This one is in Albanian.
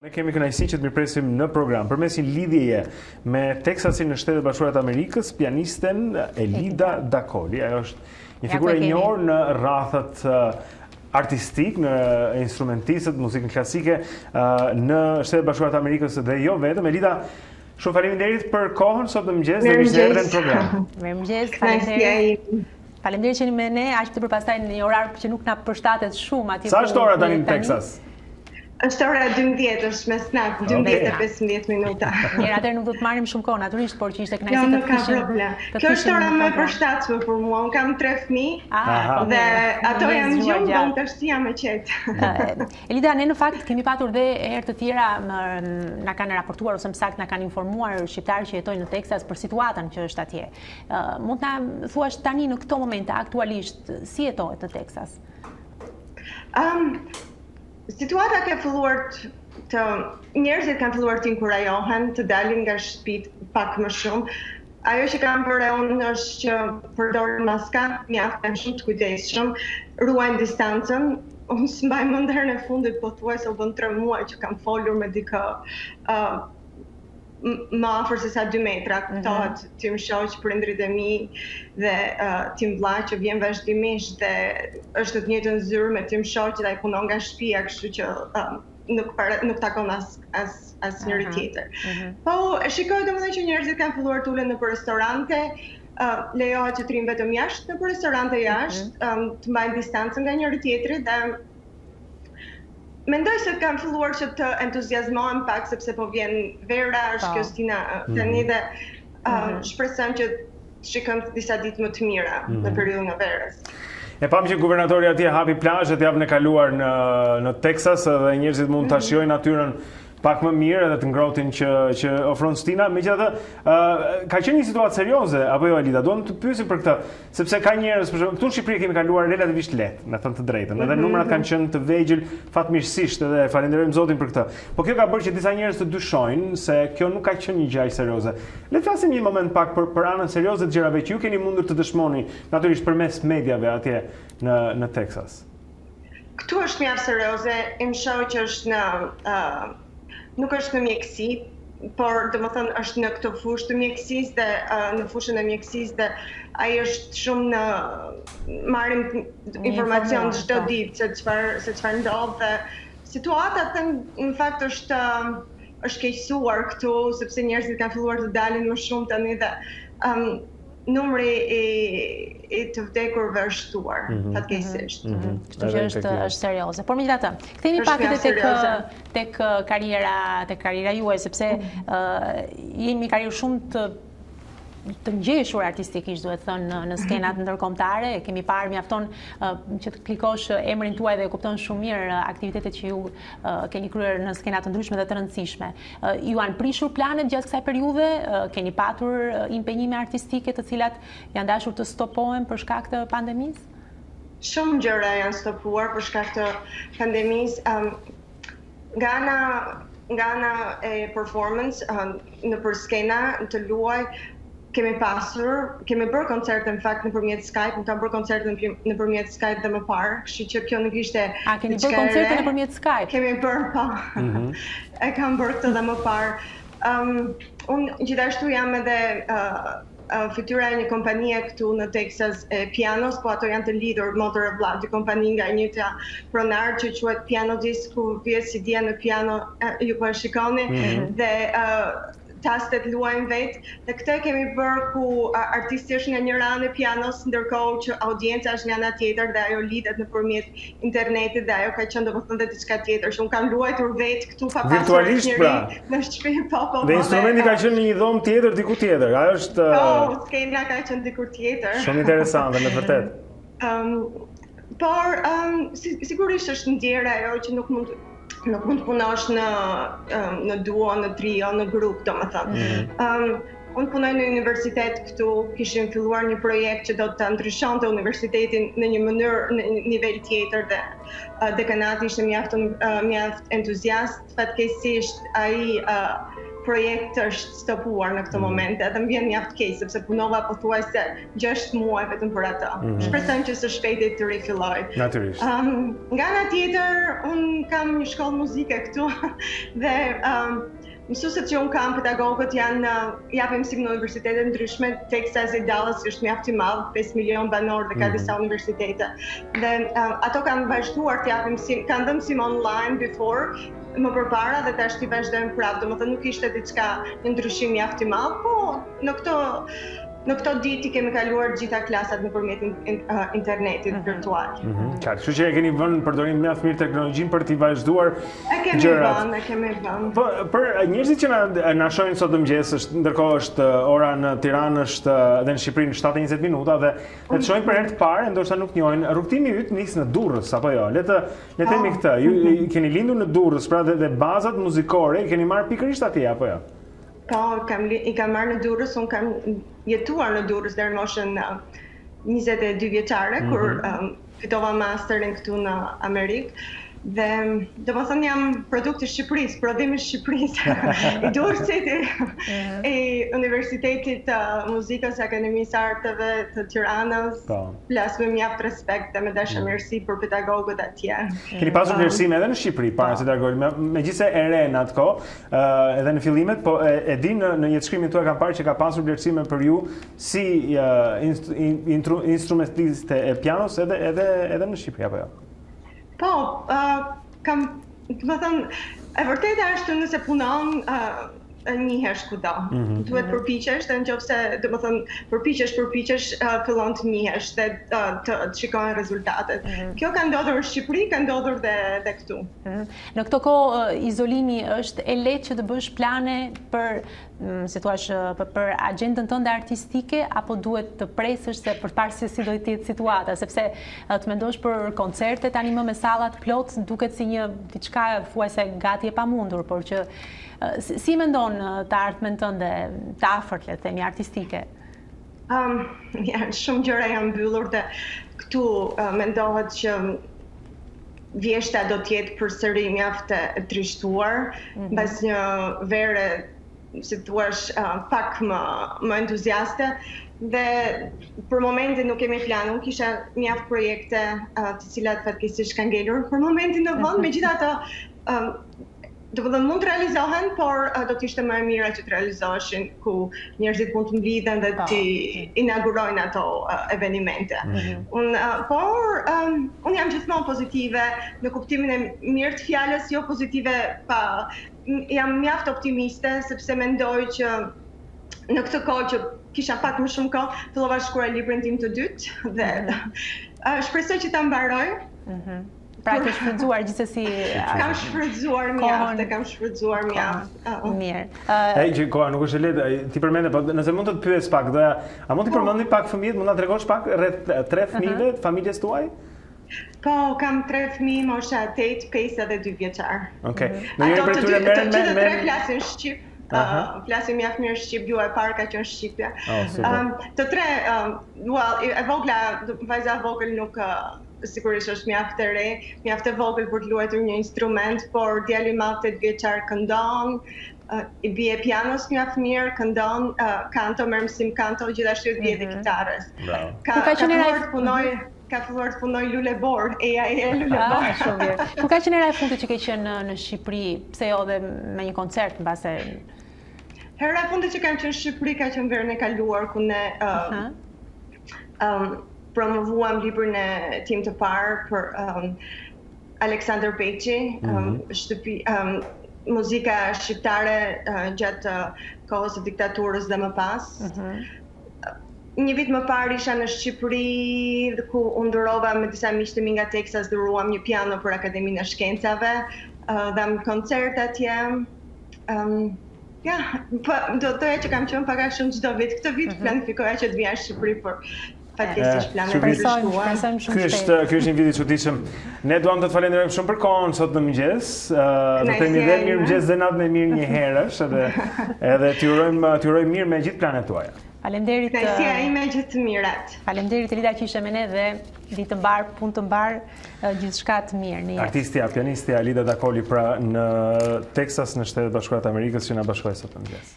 Ne kemi kënaqësinë që të mirpresim në program përmes një lidhjeje me Teksasin në Shtetet Bashkuara të Amerikës, pianisten Elida Dakoli. Ajo është një figurë e njohur në rrafet artistik, në instrumentistët, muzikën klasike në Shtetet Bashkuara të Amerikës dhe jo vetëm. Elida, shumë faleminderit për kohën sot në mëngjes dhe kishte erdhur në program. Mirëmëngjes, faleminderit. Faleminderit që jeni me ne, aq të përpastaj në një orar që nuk na përshtatet shumë atje. Sa është ora tani në Teksas? Është ora 12, është me snak, 12:15 minuta. Mirë, atëherë nuk do të marrim shumë kohë natyrisht, por që ishte kënaqësi Jo, të nuk ka problem. Kjo është ora më e përshtatshme për mua. Unë kam 3 fëmijë dhe ato janë gjumë, do të shtia me qetë. Elida, ne në fakt kemi patur dhe herë të tjera na kanë raportuar ose më saktë na kanë informuar shqiptarë që jetojnë në Teksas për situatën që është atje. Mund ta thuash tani në këto momente aktualisht si jetohet në Teksas? Situata ka filluar njerëzit kanë filluar të inkurajohen të dalin nga shtëpitë pak më shumë. Ajo që kam bërë unë është që përdorin maska, mjaftën shumë të kujdesshëm, ruajnë distancën. Unë s'mbaj mend herën e fundit pothuajse u bën 3 muaj që kam folur me dikë më afër se sa 2 metra, kuptohet tim shoq, prindrit e mi dhe tim vlla që vjen vazhdimisht dhe është të njëjtën zyrë me tim shoq dhe ai punon nga shtëpia, kështu që nuk takon asnjëri tjetër. Po shikoj domethënë që njerëzit kanë filluar të ulen nëpër restorante, lejohet që të rinë vetëm jashtë nëpër restorante jashtë, të mbajnë distancën nga njëri tjetri dhe mendoj se kanë filluar që të entuziazmohen pak sepse po vjen vera, është kjo stina tani dhe shpresojmë që të shikojmë disa ditë më të mira në periudhën e verës. E pam që guvernatori atje hapi plazhet javën e kaluar në Teksas dhe njerëzit mund ta shijojnë natyrën pak më mirë edhe të ngrohtin që ofron stina. Megjithatë, ka qenë një situatë serioze apo jo Elida? Duam të pyesim për këtë, sepse ka njerëz, për shembull, këtu në Shqipëri kemi kaluar relativisht lehtë, me thënë të drejtën. Edhe numrat kanë qenë të vegjël fatmirësisht edhe falenderojmë Zotin për këtë. Po kjo ka bërë që disa njerëz të dyshojnë se kjo nuk ka qenë një gjë aq serioze. Le të flasim një moment pak për anën serioze të gjërave që ju keni mundur të dëshmoni natyrisht përmes mediave atje në Teksas. Këtu është mjaft serioze, im shoq është nuk është në mjekësi, por domethënë është në këtë fushë të mjekësisë dhe në fushën e mjekësisë dhe ai është shumë në marrim informacion çdo ditë se çfarë ndodh dhe situata në fakt është keqësuar këtu sepse njerëzit kanë filluar të dalin më shumë tani dhe numri i të vdekurve është shtuar, fatkeqësisht. Kështu që është serioze. Por megjithatë, kthehemi pak edhe tek karriera juaj sepse jemi karrierë shumë të ngjeshur artistikisht, duhet thënë, në skenat ndërkombëtare. Kemi parë mjafton që të klikosh emrin tuaj dhe kupton shumë mirë aktivitetet që ju keni kryer në skena të ndryshme dhe të rëndësishme. Ju janë prishur planet gjatë kësaj periudhe? Keni patur impenjime artistike të cilat janë dashur të stopohen për shkak të pandemisë? Shumë gjëra janë stopuar për shkak të pandemisë. Nga ana e performance nëpër skena të luaj kemi bërë koncerte në fakt nëpërmjet Skype, kam bërë koncerte nëpërmjet Skype dhe më parë, kështu që kjo nuk ishte. A keni bërë koncerte nëpërmjet Skype? Kemi bërë, po. E kam bërë këtë dhe më parë. Unë gjithashtu jam edhe fytyra e një kompanie këtu në Teksas e pianos, po ato janë të lidhur motor e vllajt, një kompani nga njëjta pronar që quhet Piano Disc, ku vjen CD në piano, ju po e shikoni dhe tastet luajnë vetë dhe këtë kemi bërë ku artisti është nga njëra anë e pianos, ndërkohë që audienca është nga ana tjetër dhe ajo lidhet nëpërmjet internetit dhe ajo ka qenë domethënë diçka tjetër. Që unë kam luajtur vetë këtu pa pasur njëri në shtëpi, po. Dhe instrumenti ka qenë në një dhomë tjetër diku tjetër. Ajo është skena ka qenë diku tjetër. Shumë interesante, me vërtet. Por sigurisht është ndjerë ajo që nuk mund të punosh në duo, në trio, në grup, domethënë. unë punoj në universitet këtu, kishim filluar një projekt që do të ndryshonte universitetin në një mënyrë, në një nivel tjetër dhe dekanati ishte mjaft entuziast. Fatkeqësisht ai projekt është stopuar në këtë moment, edhe më vjen mjaft keq sepse punova pothuajse 6 muaj vetëm për atë. Shpresojmë që së shpejti të rifilloj. Natyrisht. Nga ana tjetër, unë kam një shkollë muzike këtu dhe mësuesit që unë kam, pedagogët japin mësim në universitete ndryshme. Texas e Dallas është mjaft i madh, 5 milion banor dhe ka disa universitete. Dhe ato kanë vazhduar të japin mësim, kanë dhënë mësim online before, më përpara dhe tash ti vazhdojmë prapë. Domethënë nuk ishte diçka një ndryshim mjaft i madh, po në këto ditë i kemi kaluar gjitha klasat nëpërmjet internetit virtual. Qartë, kështu që e keni vënë përdorim mjaft mirë teknologjinë për t'i vazhduar gjërat. E kemi vënë. Po për njerëzit që na shohin sot mëngjes, ndërkohë është ora në Tiranë është edhe në Shqipëri në 7:20 minuta dhe të shohin për herë të parë, ndoshta nuk njohin, rrugtimi yt nis në Durrës apo jo? Le të themi këtë, ju keni lindur në Durrës, pra dhe bazat muzikore i keni marrë pikërisht atje apo jo? Po, i kam marrë në Durrës, unë kam jetuar në Durrës deri në moshën 22 vjeçare, kur fitova masterin këtu në Amerikë. Dhe domethënë jam produkt i Shqipërisë, prodhim i Shqipërisë, i Durrësit, i Universitetit të Muzikës, Akademisë Arteve të Tiranës. Flas me mjaft respekt dhe me dashamirësi për pedagogët atje. Keni pasur vlerësime edhe në Shqipëri para se të largoheni, megjithëse e re në atë kohë, edhe në fillimet, po e di në jetëshkrimin tuaj kam parë që ka pasur vlerësime për ju si instrumentiste e pianos edhe në Shqipëri apo jo? Po, kam, më thënë, e vërteta është nëse punon njihesh kudo. Duhet përpiqesh dhe nëse, domethënë, përpiqesh, fillon të njihesh dhe të shikohen rezultatet. Kjo ka ndodhur në Shqipëri, ka ndodhur dhe këtu. Në këtë kohë izolimi është e lehtë që të bësh plane për si thua për agjendën tënde artistike apo duhet të presësh se përpara se si do të jetë situata, sepse të mendosh për koncerte tani më me sallat plot duket si një diçka thuajse gati e pamundur, por që si mendon të ardhmen tënde të afërt, le të themi, artistike? Shumë gjëra janë mbyllur dhe këtu mendohet që vjeshta do të jetë përsëri mjaft e trishtuar mbas një vere, si thua, pak më entuziaste dhe për momentin nuk kemi plan. Unë kisha mjaft projekte të cilat fatkeqësisht kanë ngelur për momentin në vend, megjithatë domethënë mund të realizohen, por do të ishte më e mira që të realizoheshin ku njerëzit mund të mblidhen dhe të inaugurojnë ato evenimente. Unë jam gjithmonë pozitive në kuptimin e mirë të fjalës, jo pozitive pa. Jam mjaft optimiste sepse mendoj që në këtë kohë që kisha pak më shumë kohë, fillova të shkruaj librin tim të dytë dhe shpresoj që ta mbaroj. Pra ke shfrytzuar gjithsesi. Kam shfrytzuar mjaft. Mirë. Që koha nuk është e lehtë, ti përmende, po nëse mund të të pyes pak, a mund të përmendni pak fëmijët, mund ta tregosh pak rreth 3 fëmijëve të familjes tuaj? Po, kam 3 fëmijë, mosha 8, 5 dhe 2 vjeçar. Okej. Në njëri prej tyre merren me flasin shqip. Flasim mjaft mirë shqip, gjuha e parë ka qenë shqipja. Të tre, e vogla, vajza e vogël nuk sigurisht është mjaft e re, mjaft e vogël për të luajtur një instrument, por djali i madh 8 vjeçar këndon, i bie pianos mjaft mirë, këndon, kanto, merr mësim kanto, gjithashtu i bie kitarës. Ka filluar të punoj lulebor, lulebor. Shumë mirë. Ku ka qenë era e fundit që ke qenë në Shqipëri, pse jo dhe me një koncert mbase? Hera e fundit që kam qenë në Shqipëri ka qenë verën e kaluar ku ne promovuam librin e tim të parë për Aleksandër Peçi, muzika shqiptare gjatë kohës së diktaturës dhe më pas. Një vit më parë isha në Shqipëri ku u ndërova me disa miq të mi nga Texas, dhuruam një piano për Akademinë e Shkencave, dham koncert atje. Doja që kam qenë pak a shumë çdo vit. Këtë vit planifikoja që të vija në Shqipëri për Fatkeqësisht planet e ndryshuar. Ky është një vit i çuditshëm. Ne duam të të falenderojmë shumë për kohën sot në mëngjes. Do të themi dhe mirëmëngjes dhe natën e mirë një herësh, edhe t'ju urojmë mirë me gjithë planet tuaja. Faleminderit. Kënaqësia ime gjithë të mirat. Faleminderit Elida që ishe me ne dhe ditë të mbar, punë të mbar, gjithçka të mirë në jetë. Artistja, pianistja Elida Dakoli pra në Texas, në Shtetet Bashkuara të Amerikës që na bashkoi sot në mëngjes.